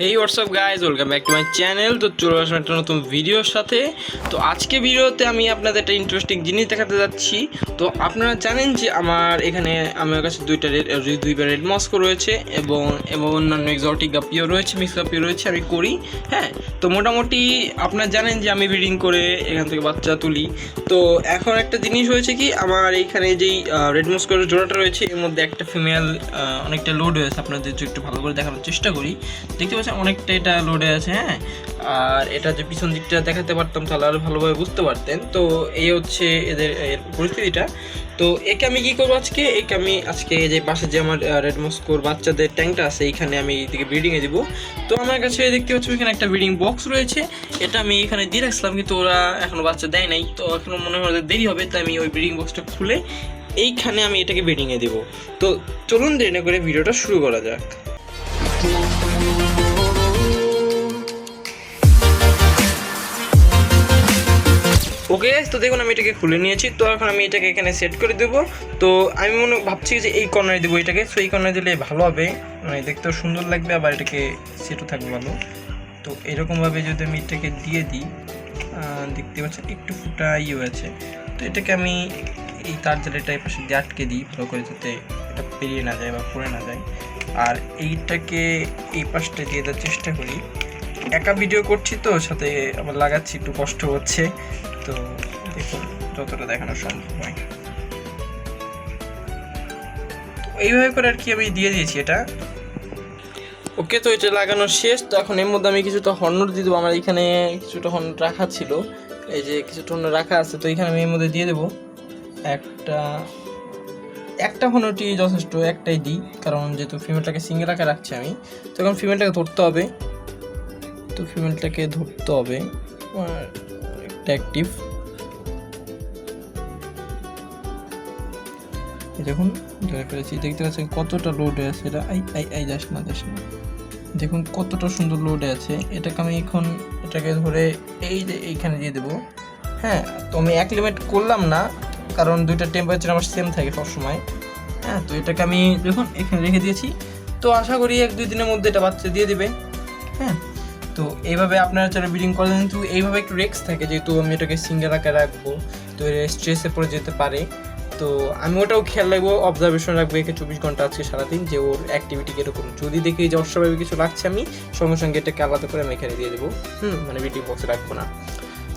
Hey WhatsApp guys, welcome back to my channel. তো চলে আসলাম একটা নতুন ভিডিওর সাথে। তো আজকে ভিডিওতে আমি আপনাদের একটা ইন্টারেস্টিং জিনিস দেখাতে যাচ্ছি। তো আপনারা জানেন যে আমার কাছে দুইবার রেড মস্কো রয়েছে এবং অন্যান্য এক্সোটিক গাপিও রয়েছে, মিক্স গাপিও রয়েছে, আমি করি। হ্যাঁ, তো মোটামুটি আপনারা জানেন যে আমি ব্রিডিং করে এখান থেকে বাচ্চা তুলি। তো এখন একটা জিনিস হয়েছে কি, আমার এইখানে যেই রেড মস্কোর জোড়াটা রয়েছে এর মধ্যে একটা ফিমেল অনেকটা লোড হয়েছে। আপনাদের একটু ভালো করে দেখানোর চেষ্টা করি। দেখতে পাচ্ছেন অনেকটা এটা লোডে আছে। হ্যাঁ, আর এটা যে পিছন দিকটা দেখাতে পারতাম তাহলে আরও ভালোভাবে বুঝতে পারতেন। তো এই হচ্ছে এদের পরিস্থিতিটা। তো একে আমি কী করবো আজকে, আজকে যে পাশে যে আমার রেড মস্কোর বাচ্চাদের ট্যাঙ্কটা আছে এইখানে আমি এইদিকে ব্রিডিংয়ে দিব। তো আমার কাছে দেখতে পাচ্ছি এখানে একটা ব্রিডিং বক্স রয়েছে, এটা আমি এখানে দিয়ে রাখছিলাম, কিন্তু ওরা এখনও বাচ্চা দেয় নাই। তো এখনও মনে হয় দেরি হবে, তাই আমি ওই ব্রিডিং বক্সটা খুলে এইখানে আমি এটাকে ব্রিডিংয়ে দিব। তো চলুন দেরি না করে ভিডিওটা শুরু করা যাক। ওকে, তো দেখুন আমি এটাকে খুলে নিয়েছি। তো এখন আমি এটাকে এখানে সেট করে দেবো। তো আমি ভাবছি যে এই কর্নারে দেবো এটাকে। সো এই কর্নারে দিলে ভালো হবে, মানে দেখতেও সুন্দর লাগবে, আবার এটাকে সেটও থাকবে ভালো। তো এরকমভাবে যদি আমি এটাকে দিয়ে দিই, দেখতে পাচ্ছেন একটু ফুটা হয়েছে। তো এটাকে আমি এই তার জালেটা এই পাশে দিয়ে আটকে দিই ভালো করে, যাতে এটা পেরিয়ে না যায় বা পড়ে না যায়। আর এইটাকে এই পাশটা দিয়ে দেওয়ার চেষ্টা করি। একা ভিডিও করছি তো সাথে আবার লাগাচ্ছি, একটু কষ্ট হচ্ছে। তো দেখুন যতটা দেখানো সম্ভব হয়। তো এইভাবে করে আর কি আমি দিয়ে দিয়েছি এটা। ওকে, তো এটা লাগানো শেষ। তো এখন এর মধ্যে আমি কিছুটা হর্নর দিয়ে দেবো। আমার এখানে কিছুটা হর্নর রাখা ছিল, এই যে কিছুটা হর্নর রাখা আছে। তো এখানে আমি এর মধ্যে দিয়ে দেবো একটা হর্নরটি যথেষ্ট, একটাই দিই, কারণ যেহেতু ফিমেলটাকে সিঙ্গেল আকারে রাখছি আমি। তো এখন ফিমেলটাকে ধরতে হবে। একটা অ্যাক্টিভ, দেখুন ধরে ফেলেছি। দেখতে পাচ্ছেন কতটা লোডে আছে এটা। যাস না দেখুন কতটা সুন্দর লোডে আছে। এটাকে আমি এখন এটাকে ধরে এইখানে দিয়ে দেবো। হ্যাঁ, তো আমি লিমিট করলাম না, কারণ দুইটা টেম্পারেচার আমার সেম থাকে সবসময়। হ্যাঁ, তো এটাকে আমি দেখুন এখানে রেখে দিয়েছি। তো আশা করি 1-2 দিনের মধ্যে এটা বাচ্চা দিয়ে দেবে। হ্যাঁ, তো এইভাবে আপনারা চাইলে ব্রিডিং করেন, কিন্তু এইভাবে একটু রিস্ক থাকে, যেহেতু আমি এটাকে সিঙ্গেল আকারে রাখবো, তো স্ট্রেসে পড়ে যেতে পারে। তো আমি ওটাও খেয়াল রাখবো, অবজারভেশন রাখবো একে 24 ঘন্টা আজকে সারাদিন, যে ওর অ্যাক্টিভিটি কীরকম। যদি দেখি যে অস্বাভাবিক কিছু লাগছে, আমি সঙ্গে সঙ্গে এটাকে আলাদা করে আমি এখানে দিয়ে দেবো। মানে ব্রিডিং বক্সে রাখবো না।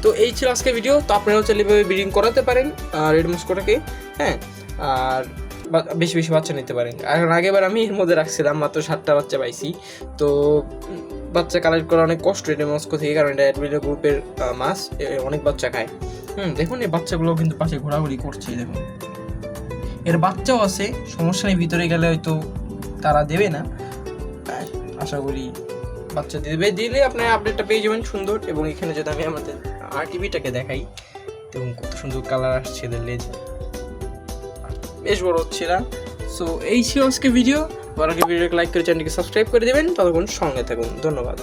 তো এই ছিল আজকে ভিডিও। তো আপনারাও চাইলে এভাবে ব্রিডিং করাতে পারেন রেড মস্কোটাকে। হ্যাঁ, আর বেশি বেশি বাচ্চা নিতে পারেন। এখন আগেবার আমি এর মধ্যে রাখছিলাম, মাত্র 7টা বাচ্চা পাইছি। তো বাচ্চা কালেক্ট করা অনেক কষ্ট রেড মস্কো থেকে, কারণ এটা অ্যাডমিটার গ্রুপের মাছ, অনেক বাচ্চা খায়। দেখুন এই বাচ্চাগুলো কিন্তু পাশে ঘোরাঘুরি করছে। দেখুন এর বাচ্চাও আছে, সমস্যা নেই, ভিতরে গেলে হয়তো তারা দেবে না। আশা করি বাচ্চা দেবে, দিলে আপনার আপডেটটা পেয়ে যাবেন সুন্দর। এবং এখানে যদি আমি আমাদের আরটিভিটাকে দেখাই, দেখুন কত সুন্দর কালার আসছে এদের লেজ, বেশ বড় হচ্ছে না। সো এই ছিল আজকে ভিডিও। ভিডিওকে লাইক করে চ্যানেলকে সাবস্ক্রাইব করে দেবেন। ততক্ষণ সঙ্গে থাকুন। ধন্যবাদ।